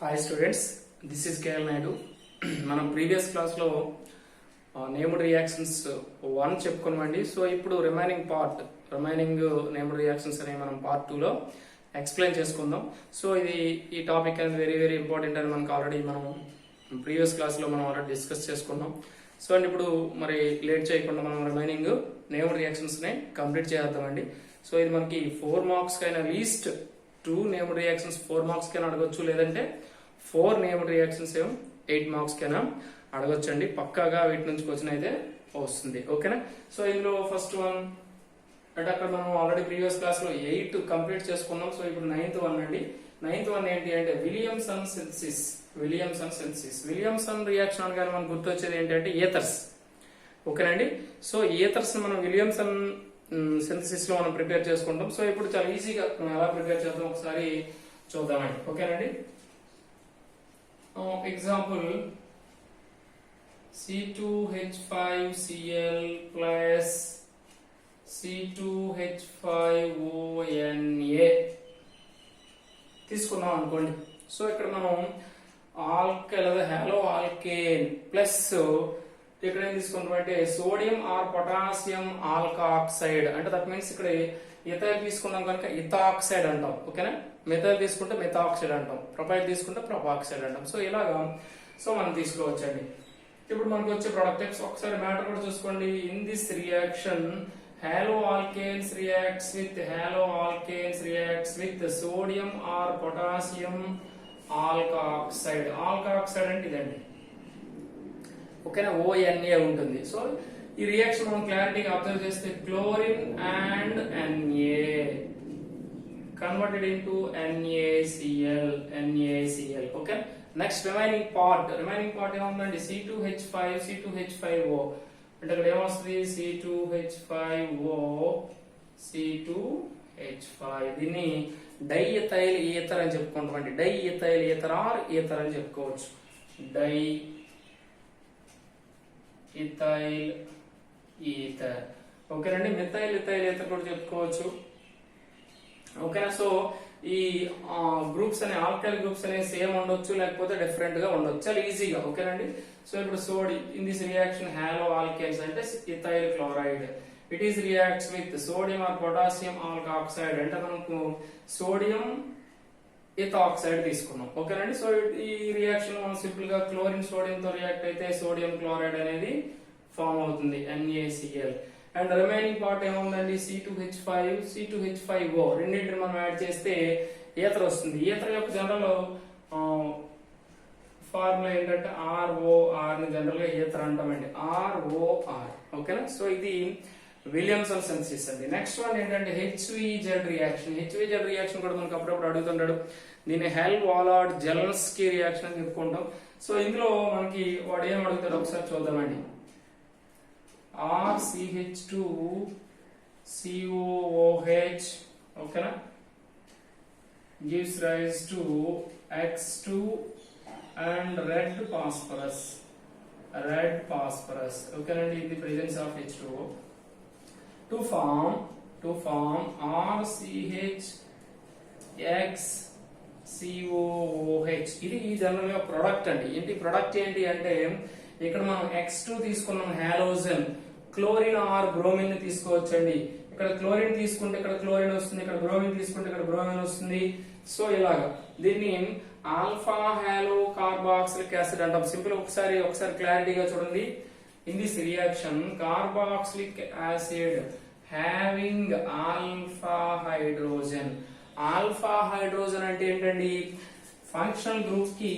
Hi students, this is KL Naidu. మనం previous క్లాస్లో named reactions 1 చెప్పుకున్నామండి. So ఇప్పుడు రిమైనింగ్ నేమ్డ్ రియాక్షన్స్ అనేవి మనం పార్ట్ 2లో ఎక్స్ప్లెయిన్ చేసుకుందాం. సో ఈ టాపిక్ అనేది వెరీ వెరీ ఇంపార్టెంట్ అని మనకు ఆల్రెడీ మనం ప్రీవియస్ క్లాస్లో మనం ఆల్రెడీ డిస్కస్ చేసుకున్నాం. సో అండ్ ఇప్పుడు మరి లేట్ చేయకుండా మనం రిమైనింగ్ నేమ్డ్ రియాక్షన్స్ని కంప్లీట్ చేద్దామండి. సో ఇది మనకి 4 మార్క్స్ కైనా లీస్ట్ 2 నేమ్డ్ రియాక్షన్స్ 4 మార్క్స్ కైనా అడగొచ్చు, లేదంటే 4 నేమ్డ్ రియాక్షన్స్ 8 మార్క్స్ కైనా అడగొచ్చు అండి. పక్కాగా వీటి నుంచి క్వశ్చన్ అయితే వస్తుంది. ఓకేనా? సో ఇందులో ఫస్ట్ వన్ అంటే అక్కడ మనం ఆల్రెడీ ప్రీవియస్ క్లాస్ లో 8 కంప్లీట్ చేసుకున్నాం. సో ఇప్పుడు 9th వన్ అండి. 9th వన్ ఏంటి అంటే విలియమ్సన్ విలియమ్సన్ రియాక్షన్ అనగానే మనకు గుర్తొచ్చేది ఏంటంటే ఈథర్స్. ఓకేనండి? సో ఈథర్స్ మనం విలియమ్సన్ సింథసిస్ లో మనం ప్రిపేర్ చేసుకుంటాం. సో ఇప్పుడు చాలా ఈజీగా మనం ఎలా ప్రిపేర్ చేద్దాం ఒకసారి చూద్దామండి. ఓకేనండి? ఎగ్జాంపుల్ C2H5Cl plus C2H5ONA తీసుకున్నాం అనుకోండి. సో ఇక్కడ మనం హ్యాలో ఆల్కేన్ ప్లస్ ఇక్కడ ఏం తీసుకుంటాం అంటే సోడియం ఆర్ పొటాషియం ఆల్కాక్సైడ్ అంటే దట్ మీన్స్ ఇక్కడ ఇథైల్ తీసుకున్నాం కనుక ఇథాక్సైడ్ అంటాం. ఓకేనా? మెథైల్ తీసుకుంటే మెథాక్సైడ్ అంటాం, ప్రొపైల్ తీసుకుంటే ప్రొపాక్సైడ్ అంటాం. సో ఇలాగా మనం తీసుకోవచ్చండి. ఇప్పుడు మనకు వచ్చే ప్రొడక్ట్ ఒకసారి మ్యాటర్ కూడా చూసుకోండి. In this reaction halo alkanes reacts with sodium or potassium alkoxide. Alkoxide అంటే ఇదండి. ఓకేనా? ONA ఉంటుంది. సో ఈ రియాక్షన్ మనం క్లారిటీగా అబ్జర్వ్ చేస్తే chlorine and Na converted into NaCl. Okay, next remaining part ఏముందండి? C2H5O అంటే ఇక్కడ ఏమొస్తుంది? C2H5 దీన్ని డైఇథైల్ ఈథర్ అని చెప్పుకుంటామండి. డైఇథైల్ ఈథర్ ఆర్ ఈథర్ అని చెప్పుకోవచ్చు. Diethyl ether. ఓకేనండి? మిథైల్ ఇథైల్ ఈథర్ కూడా చెప్పుకోవచ్చు. ఓకేనా? సో ఈ గ్రూప్స్ అనే ఆల్కైల్ గ్రూప్స్ అనేవి సేమ్ ఉండొచ్చు, లేకపోతే డిఫరెంట్ గా ఉండొచ్చు, చాలా ఈజీగా. ఓకేనండి? సో ఇప్పుడు in this reaction haloalkanes అంటే ethyl chloride. It is reacts with sodium or potassium alkoxide అంటే మనకు సోడియం ఇథాక్సైడ్ తీసుకున్నాం. ఓకేనండి? సో ఈ రియాక్షన్ మనం సింపుల్ గా క్లోరిన్ సోడియం తో రియాక్ట్ అయితే సోడియం క్లోరైడ్ అనేది ఫామ్ అవుతుంది, NaCl. అండ్ రిమైనింగ్ పార్ట్ ఏముందండి? C2H5O రెండింటిని మనం యాడ్ చేస్తే ఈథర్ వస్తుంది. ఈథర్ యొక్క జనరల్ ఫార్ములా ఏంటంటే ROR ని జనరల్ గా ఈథర్ అంటామండి, ROR. ఓకేనా? సో ఇది విలియమ్సన్ సింథసిస్ అండి. నెక్స్ట్ వన్ ఏంటంటే HVZ రియాక్షన్ కూడా మనకు అప్పుడప్పుడు అడుగుతుంటాడు. దీన్ని హెల్-వాలార్డ్ జెలెన్స్కీ రియాక్షన్ అని చెప్పుకుంటాం. సో ఇందులో మనకి వాడు ఏం అడుగుతాడు ఒకసారి చూద్దామండి. RCH2COOH ఓకేనా gives rise to X2 and red phosphorus. ఓకేనండి? in the presence of H2O to form RCHXCOOH. ఇది జనరల్ గా ప్రొడక్ట్ అండి. ప్రొడక్ట్ ఏంటి అంటే ఇక్కడ మనం X2 తీసుకున్నాం హాలోజన్, క్లోరిన్ ఆర్ బ్రోమిన్ ని తీసుకోవచ్చండి. ఇక్కడ క్లోరిన్ తీసుకుంటే ఇక్కడ క్లోరిన్ వస్తుంది, ఇక్కడ బ్రోమిన్ తీసుకుంటే ఇక్కడ బ్రోమిన్ వస్తుంది. సో ఇలాగా దీన్ని ఆల్ఫా హాలో కార్బాక్సిలిక్ యాసిడ్ అంటాం. సింపుల్ ఒకసారి క్లారిటీగా చూడండి. In this reaction carboxylic acid having alpha hydrogen అంటే ఏంటండి? ఫంక్షనల్ గ్రూప్ కి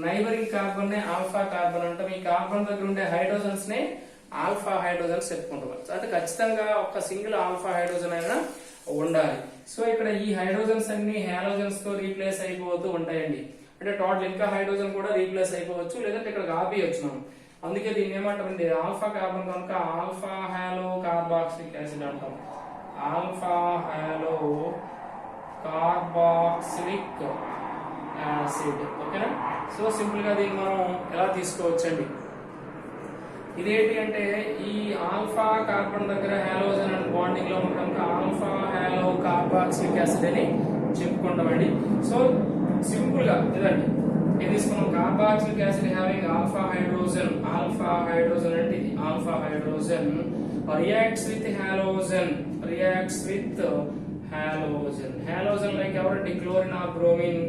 నైబరింగ్ కార్బన్ నే ఆల్ఫా కార్బన్ అంటాం. ఈ కార్బన్ దగ్గర ఉండే హైడ్రోజన్స్ నే ఆల్ఫా హైడ్రోజన్స్ చెప్పుకుంటాం. అంటే ఖచ్చితంగా ఒక సింగిల్ ఆల్ఫా హైడ్రోజన్ అయినా ఉండాలి. సో ఇక్కడ ఈ హైడ్రోజన్స్ అన్ని హాలోజన్స్ తో రీప్లేస్ అయిపోతూ ఉంటాయండి. అంటే టోటల్ ఇంకా హైడ్రోజన్ కూడా రీప్లేస్ అయిపోవచ్చు, లేదంటే ఇక్కడ ఆపేయచ్చు మనం. అందుకే దీన్ని ఏమంటామండి? ఆల్ఫా కార్బన్ కనుక ఆల్ఫా హాలో కార్బాక్సిలిక్ యాసిడ్ అంటాం. Alpha hollow carboxylic acid. ఓకేనా? సో సింపుల్ గా దీన్ని మనం ఎలా తీసుకోవచ్చండి? ఇదేంటి అంటే ఈ ఆల్ఫా కార్బన్ దగ్గర హాలోజన్ అండ్ బాండింగ్ లో ఉండడం ఆల్ఫా హాలో కార్బాక్సిలిక్ యాసిడ్ అని చెప్పుకుంటామండి. సో సింపుల్ గా ఇదండి ఇది తీసుకున్నాం carboxylic acid having alpha hydrogen అంటే ఇది alpha hydrogen reacts with halogen like ఎవరండి chlorine or bromine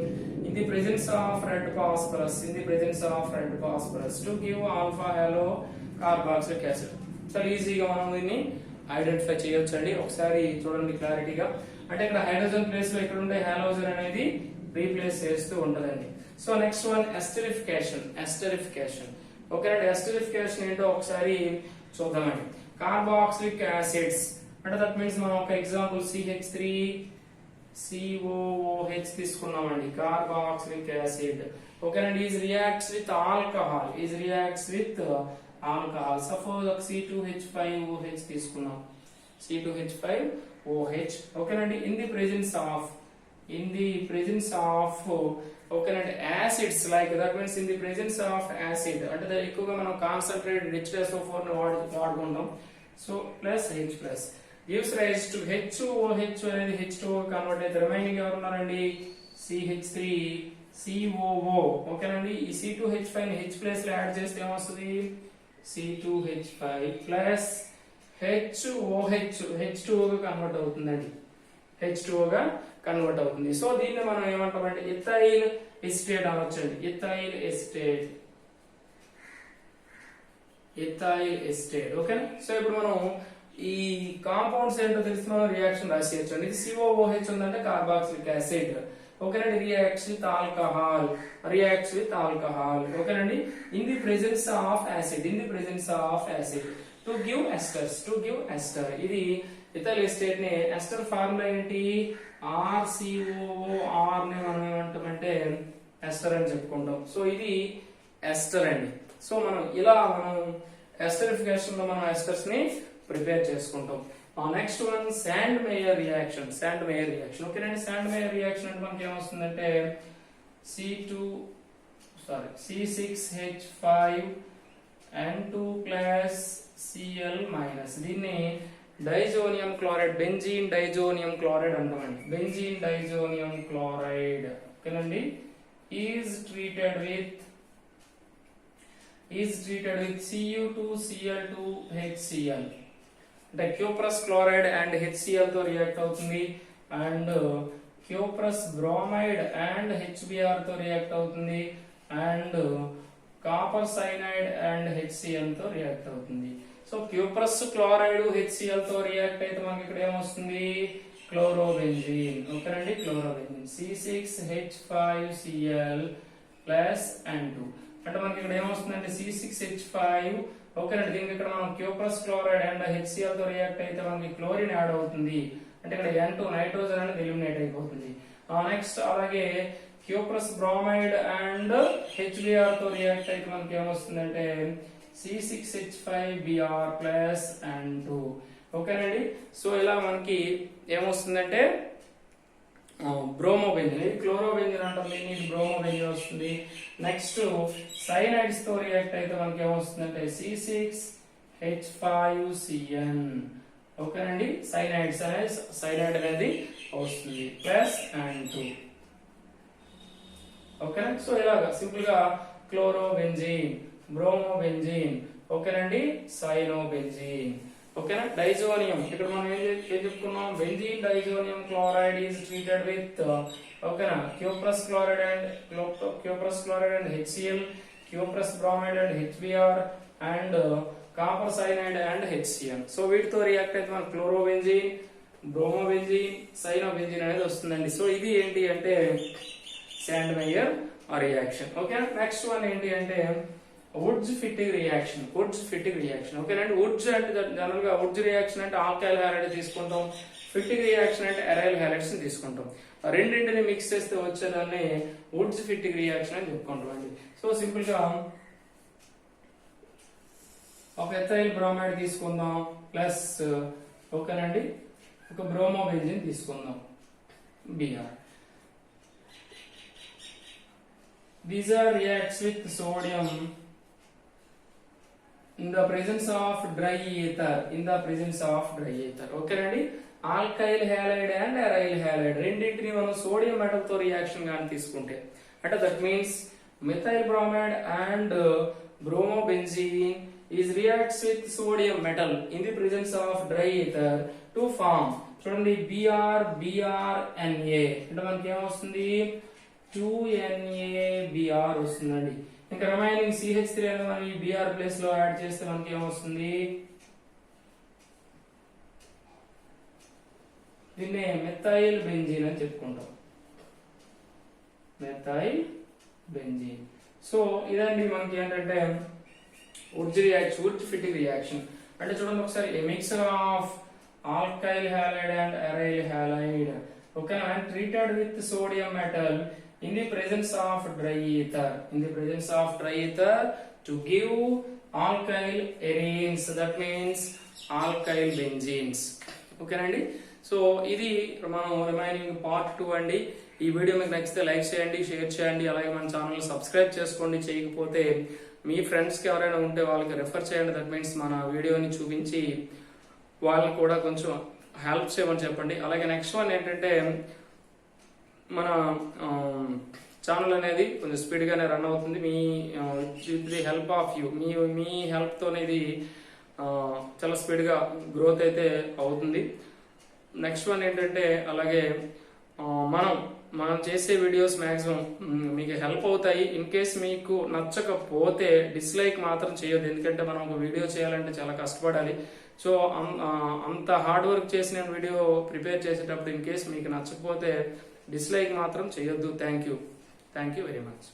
in the presence of red phosphorus to give alpha halo carboxylic acid. చాలా ఈజీగా మనం దీన్ని ఐడెంటిఫై చేయొచ్చండి. ఒకసారి చూడండి క్లారిటీగా. అంటే ఇక్కడ హైడ్రోజన్ ప్లేస్ లో ఇక్కడ ఉండే హాలోజన్ అనేది రీప్లేస్ చేస్తూ ఉంటదండి. So next one esterification. Okay అండి, ఎస్టరిఫికేషన్ ఏంటో ఒకసారి చూద్దామండి. కార్బాక్సిలిక్ యాసిడ్స్ అంటే దట్ మీన్స్ మనం ఒక ఎగ్జాంపుల్ CH3COOH తీసుకున్నామండి. కార్బాక్సిలిక్ యాసిడ్ ఓకేనండి is reacts with alcohol. Suppose ఒక C2H5OH తీసుకున్నాం. C2H5OH ఓకేనండి ఇన్ ది ప్రెజెన్స్ ఆఫ్ ఓకేనండి acids like that means in the presence of acid అంటే ఎక్కువగా మనం కాన్సన్ట్రేట్ H2SO4 ని వాడుకుంటాం. So plus H plus gives rise to HOH అనేది H2O కన్వర్ట్ అయితే రిమైనింగ్ ఎవరు ఉన్నారండి CH3COO ఓకేనండి ఈ C2H5 ని H ప్లస్ లో యాడ్ చేస్తే ఏమొస్తుంది C2H5 ప్లస్ HOH H2O గా కన్వర్ట్ అవుతుందండి. H2O గా కన్వర్ట్ అవుతుంది. సో దీన్ని మనం ఏమంటామంటే ఇథైల్ ఎసిటేట్ అనొచ్చండి. Ethyl acetate okay. సో ఇప్పుడు మనం ఈ కాంపౌండ్స్ ఏంటో తెలిసిన రియాక్షన్ రాసేయచ్చు అండి. ఇది COOH ఉందంటే కార్బాక్సిలిక్ యాసిడ్ ఓకేనండి రియాక్ట్స్ విత్ ఆల్కహాల్ ఓకేనండి in the presence of acid to give ester. ఇది ఇథైల్ ఎసిటేట్ ని ఎస్టర్ ఫార్ములా ఏంటి RCOOR ని మనం ఏమంటామంటే ఎస్టర్ అని చెప్పుకుంటాం. సో ఇది ఎస్టర్ అండి. సో మనం ఎస్టరిఫికేషన్ లో మనం ఎస్టర్స్ ని ప్రిపేర్ చేసుకుంటాం. Next one sand mayor reaction ఓకేనండి. శాండ్ మేయర్ రియాక్షన్ అంటే మనకి ఏమొస్తుందంటే C6H5N2 ప్లస్ Cl మైనస్ దీన్ని diazonium chloride benzene diazonium chloride అంటామండి. బెంజీన్ డైజోనియం క్లోరైడ్ ఓకేనండి ఈజ్ ట్రీటెడ్ విత్ Cu2Cl2HCl అంటే క్యూప్రస్ క్లోరైడ్ అండ్ HCl తో రియాక్ట్ అవుతుంది and cuprous bromide and HBr తో రియాక్ట్ అవుతుంది and copper cyanide and HCl తో react అవుతుంది. సో క్యూప్రస్ క్లోరైడ్ HCl తో రియాక్ట్ అయితే మనకి ఇక్కడ ఏమొస్తుంది క్లోరోబెంజీన్ ఓకేనండి క్లోరోబెంజీన్ C6H5Cl ప్లస్ N2 అంటే మనకి ఇక్కడ ఏమొస్తుందంటే C6H5 ఓకేనండి దీనికి ఇక్కడ మనం క్యూప్రస్ క్లోరైడ్ అండ్ HCl తో రియాక్ట్ అయితే మనకి క్లోరిన్ యాడ్ అవుతుంది అంటే ఇక్కడ N2 నైట్రోజన్ అనేది ఎలిమినేట్ అయిపోతుంది. నెక్స్ట్ అలాగే క్యూప్రస్ బ్రోమైడ్ అండ్ HBr తో రియాక్ట్ అయితే మనకి ఏమొస్తుందంటే C6H5Br ప్లస్ N2 ఓకేనండి. సో ఇలా మనకి ఏమొస్తుందంటే బ్రోమోబెంజిన్ ఇది క్లోరోబెంజిన్ అంటాం దీన్ని బ్రోమోబెంజిన్ వస్తుంది. నెక్స్ట్ సైనైడ్స్ తో రియాక్ట్ అయితే మనకి ఏమొస్తుందంటే C6H5Cn ఓకేనండి సైనైడ్ అనేది వస్తుంది ప్లస్ N2 ఓకేనా. సో ఇలాగా సింపుల్ గా క్లోరోబెంజిన్ బ్రోమోబెంజిన్ ఓకేనండి సైనోబెంజిన్ ఓకేనా. డైజోనియం ఇక్కడ మనం ఏం చెప్పుకున్నాం benzene diazonium chloride is treated with ఓకేనా cuprous chloride and HCl cuprous bromide and HBr and copper cyanide and HCl. So వీటితో రియాక్ట్ అయితే మన క్లోరోబెంజిన్ బ్రోమోబెంజిన్ సైనోబెంజిన్ అనేది వస్తుందండి. సో ఇది ఏంటి అంటే sand mayor reaction okay. Next one ఏంటి అంటే వుడ్జ్ ఫిట్టింగ్ రియాక్షన్ ఓకేనండి. వుడ్జ్ అంటే జనరల్ గా వుడ్జ్ రియాక్షన్ అంటే ఆల్కైల్ హ్యాలైడ్ తీసుకుంటాం, ఫిట్టింగ్ రియాక్షన్ అంటే అరైల్ హ్యాలైడ్స్ తీసుకుంటాం. రెండింటిని మిక్స్ చేస్తే వచ్చేదాన్ని వుడ్జ్ ఫిట్టింగ్ రియాక్షన్ అని చెప్పుకుంటాం అండి. సో సింపుల్ గా ఒక ఎథైల్ బ్రోమైడ్ తీసుకుందాం ప్లస్ ఓకేనండి ఒక బ్రోమోబెంజిన్ తీసుకుందాం Br. These are reacts with sodium in the presence of dry ether ఓకేనండి. Alkyl halide and aryl halide రెండింటిని మనం సోడియం మెటల్ తో రియాక్షన్ గాని తీసుకుంటే అంటే that means methyl bromide and bromobenzene is reacts with sodium metal in the presence of dry ether to form చూడండి BrNA అంటే మనకి ఏమొస్తుంది 2NaBr వస్తుందండి. ఇంకా రిమైనింగ్ CH3 అని మనం ఈ Br ప్లేస్ లో యాడ్ చేస్తే మనకి ఏమొస్తుంది దీన్ని మెథైల్ బెంజీన్ అని చెప్పుకుంటాం. Methyl benzene. సో ఇదండి మనకి ఏంటంటే ఉడ్జ్ ఫిటింగ్ రియాక్షన్ అంటే చూడండి ఒకసారి a mixture of alkyl halide and aryl halide okay and treated with sodium metal in the presence of dry ether to give alkyl arenes, that means alkyl benzenes. ఓకేనండి. So ఇది మనం remaining part 2 అండి. ఈ video మీకు నచ్చితే like చేయండి, share చేయండి, అలాగే మన ఛానల్ సబ్స్క్రైబ్ చేసుకోండి. చేయకపోతే మీ ఫ్రెండ్స్ కి ఎవరైనా ఉంటే వాళ్ళకి రెఫర్ చేయండి. దట్ మీన్స్ మన వీడియోని చూపించి వాళ్ళని కూడా కొంచెం హెల్ప్ చేయమని చెప్పండి. అలాగే నెక్స్ట్ వన్ ఏంటంటే మన ఛానల్ అనేది కొంచెం స్పీడ్ గానే రన్ అవుతుంది. Me with the help of you, me help తోనే ఇది చాలా స్పీడ్ గా గ్రోత్ అయితే అవుతుంది. నెక్స్ట్ వన్ ఏంటంటే అలాగే మనం చేసే వీడియోస్ మాక్సిమం మీకు హెల్ప్ అవుతాయి. ఇన్ కేస్ మీకు నచ్చకపోతే డిస్లైక్ మాత్రం చేయొద్దు, ఎందుకంటే మనం ఒక వీడియో చేయాలంటే చాలా కష్టపడాలి. సో అంత హార్డ్ వర్క్ చేసి నేను వీడియో ప్రిపేర్ చేసేటప్పుడు ఇన్ కేస్ మీకు నచ్చకపోతే డిస్లైక్ మాత్రం చేయొద్దు. Thank you very much.